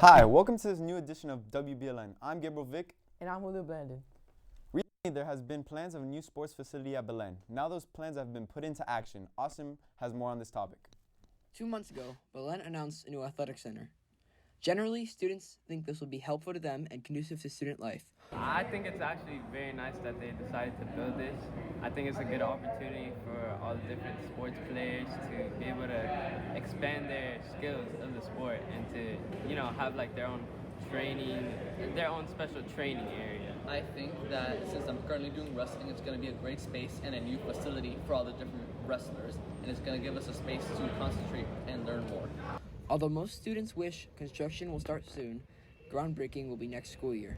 Hi, welcome to this new edition of WBLN. I'm Gabriel Vick. And I'm Julio Brandon. Recently, there has been plans of a new sports facility at Belen. Now those plans have been put into action. Austin has more on this topic. 2 months ago, Belen announced a new athletic center. Generally, students think this will be helpful to them and conducive to student life. I think it's actually very nice that they decided to build this. I think it's a good opportunity for all the different sports players to be able to expand their skills of the sport and to, have like their own training, their own special training area. I think that since I'm currently doing wrestling, it's going to be a great space and a new facility for all the different wrestlers, and it's going to give us a space to concentrate and learn more. Although most students wish construction will start soon, groundbreaking will be next school year.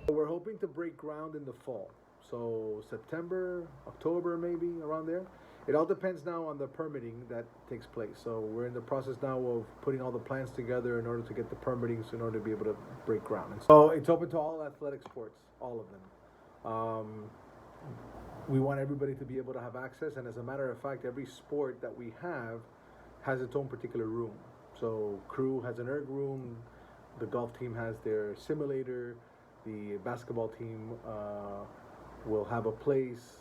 We're hoping to break ground in the fall, so September, October, maybe around there. It all depends now on the permitting that takes place. So we're in the process now of putting all the plans together in order to get the permitting, so in order to be able to break ground. And so it's open to all athletic sports, all of them. We want everybody to be able to have access, and as a matter of fact, every sport that we have has its own particular room. So crew has an erg room, the golf team has their simulator, the basketball team will have a place.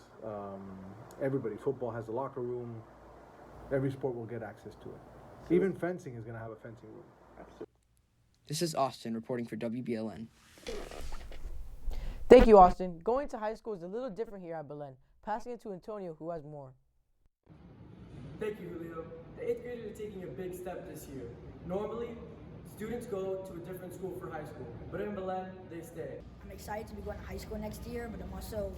Everybody, football has a locker room. Every sport will get access to it. Even fencing is going to have a fencing room. Absolutely. This is Austin reporting for WBLN. Thank you, Austin. Going to high school is a little different here at Belen. Passing it to Antonio, who has more. Thank you, Julio. The 8th graders are taking a big step this year. Normally, students go to a different school for high school, but in Belen, they stay. I'm excited to be going to high school next year, but I'm also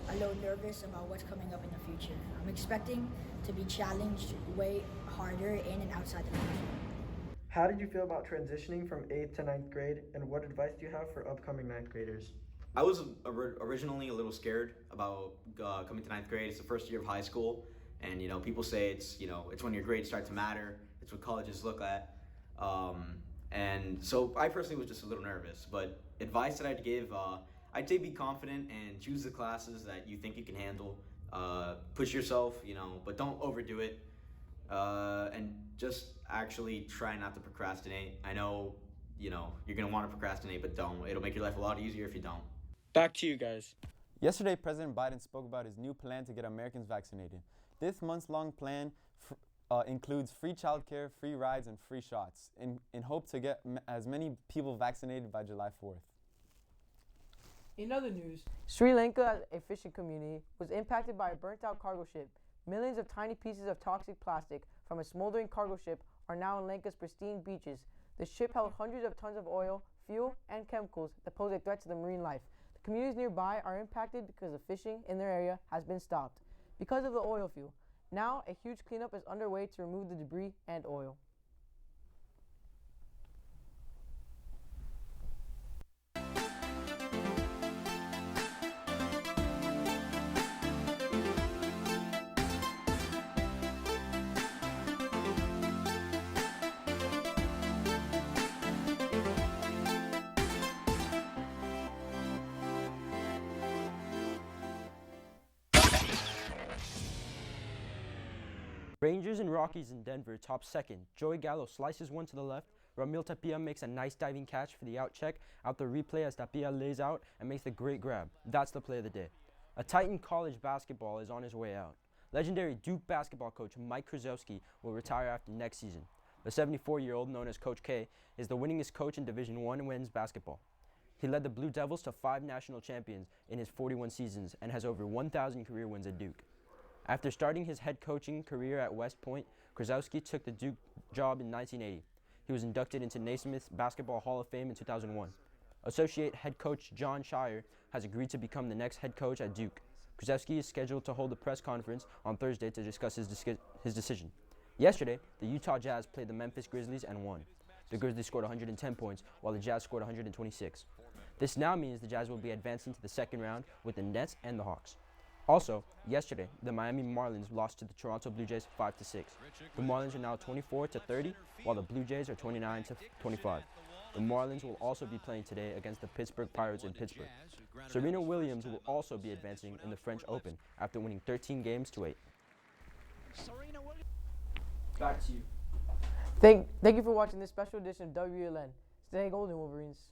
a little nervous about what's coming up in the future. I'm expecting to be challenged way harder in and outside the classroom. How did you feel about transitioning from 8th to 9th grade, and what advice do you have for upcoming 9th graders? I was originally a little scared about coming to 9th grade. It's the first year of high school, and people say it's when your grades start to matter. It's what colleges look at, and so I personally was just a little nervous. But advice that I'd give, I'd say be confident and choose the classes that you think you can handle. Push yourself, but don't overdo it, and just actually try not to procrastinate. I know, you're gonna want to procrastinate, but don't. It'll make your life a lot easier if you don't. Back to you guys. Yesterday, President Biden spoke about his new plan to get Americans vaccinated. This months-long plan includes free childcare, free rides, and free shots in hope to get as many people vaccinated by July 4th. In other news, Sri Lanka, a fishing community, was impacted by a burnt-out cargo ship. Millions of tiny pieces of toxic plastic from a smoldering cargo ship are now in Lanka's pristine beaches. The ship held hundreds of tons of oil, fuel, and chemicals that pose a threat to the marine life. The communities nearby are impacted because the fishing in their area has been stopped because of the oil fuel. Now, a huge cleanup is underway to remove the debris and oil. Rangers and Rockies in Denver top second. Joey Gallo slices one to the left. Ramil Tapia makes a nice diving catch for the out check out the replay as Tapia lays out and makes the great grab. That's the play of the day. A Titan college basketball is on his way out. Legendary Duke basketball coach Mike Krzyzewski will retire after next season. The 74-year-old, known as Coach K, is the winningest coach in Division I men's basketball. He led the Blue Devils to 5 national champions in his 41 seasons and has over 1,000 career wins at Duke. After starting his head coaching career at West Point, Krzyzewski took the Duke job in 1980. He was inducted into Naismith Basketball Hall of Fame in 2001. Associate head coach John Shire has agreed to become the next head coach at Duke. Krzyzewski is scheduled to hold a press conference on Thursday to discuss his decision. Yesterday, the Utah Jazz played the Memphis Grizzlies and won. The Grizzlies scored 110 points, while the Jazz scored 126. This now means the Jazz will be advancing to the second round with the Nets and the Hawks. Also, yesterday, the Miami Marlins lost to the Toronto Blue Jays 5-6. The Marlins are now 24-30, while the Blue Jays are 29-25. The Marlins will also be playing today against the Pittsburgh Pirates in Pittsburgh. Serena Williams will also be advancing in the French Open after winning 13 games to 8. Back to you. Thank you for watching this special edition of WBLN. Stay golden, Wolverines.